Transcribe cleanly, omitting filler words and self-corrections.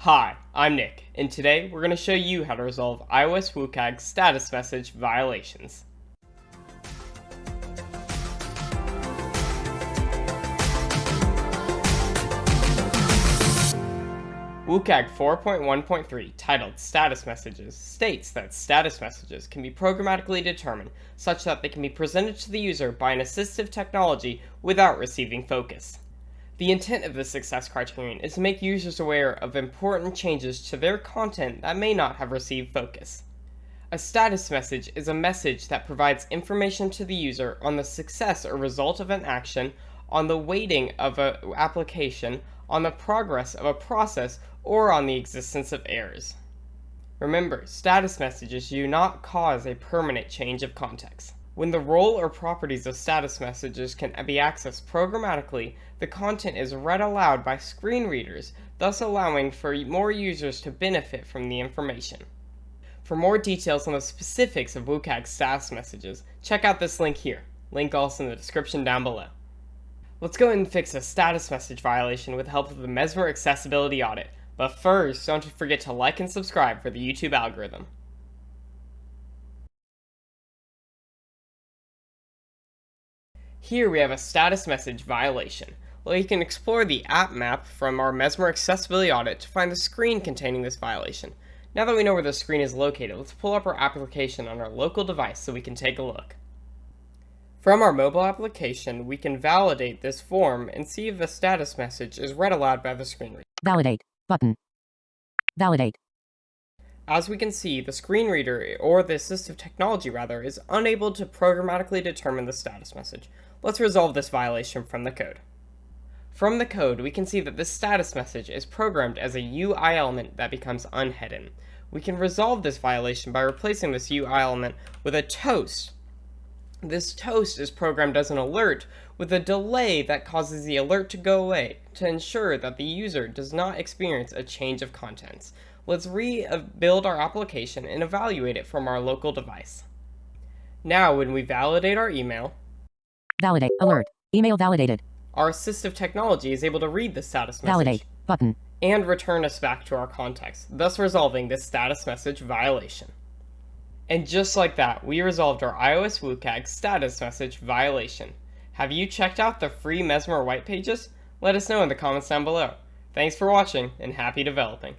Hi, I'm Nick, and today we're going to show you how to resolve iOS WCAG status message violations. WCAG 4.1.3, titled Status Messages, states that status messages can be programmatically determined such that they can be presented to the user by an assistive technology without receiving focus. The intent of this success criterion is to make users aware of important changes to their content that may not have received focus. A status message is a message that provides information to the user on the success or result of an action, on the weighting of an application, on the progress of a process, or on the existence of errors. Remember, status messages do not cause a permanent change of context. When the role or properties of status messages can be accessed programmatically, the content is read aloud by screen readers, thus allowing for more users to benefit from the information. For more details on the specifics of WCAG status messages, check out this link here. Link also in the description down below. Let's go ahead and fix a status message violation with the help of the Mesmer accessibility audit. But first, don't forget to like and subscribe for the YouTube algorithm. Here we have a status message violation. Well, you can explore the app map from our Mesmer accessibility audit to find the screen containing this violation. Now that we know where the screen is located, let's pull up our application on our local device so we can take a look. From our mobile application, we can validate this form and see if the status message is read aloud by the screen reader. Validate button. Validate. As we can see, the screen reader, or the assistive technology rather, is unable to programmatically determine the status message. Let's resolve this violation from the code. From the code, we can see that this status message is programmed as a UI element that becomes unhidden. We can resolve this violation by replacing this UI element with a toast. This toast is programmed as an alert with a delay that causes the alert to go away to ensure that the user does not experience a change of contents. Let's rebuild our application and evaluate it from our local device. Now, when we validate our email, Validate alert. Email validated. Our assistive technology is able to read the status message Validate button and return us back to our context, thus resolving this status message violation. And just like that, we resolved our iOS WCAG status message violation. Have you checked out the free Mesmer white pages? Let us know in the comments down below. Thanks for watching, and happy developing.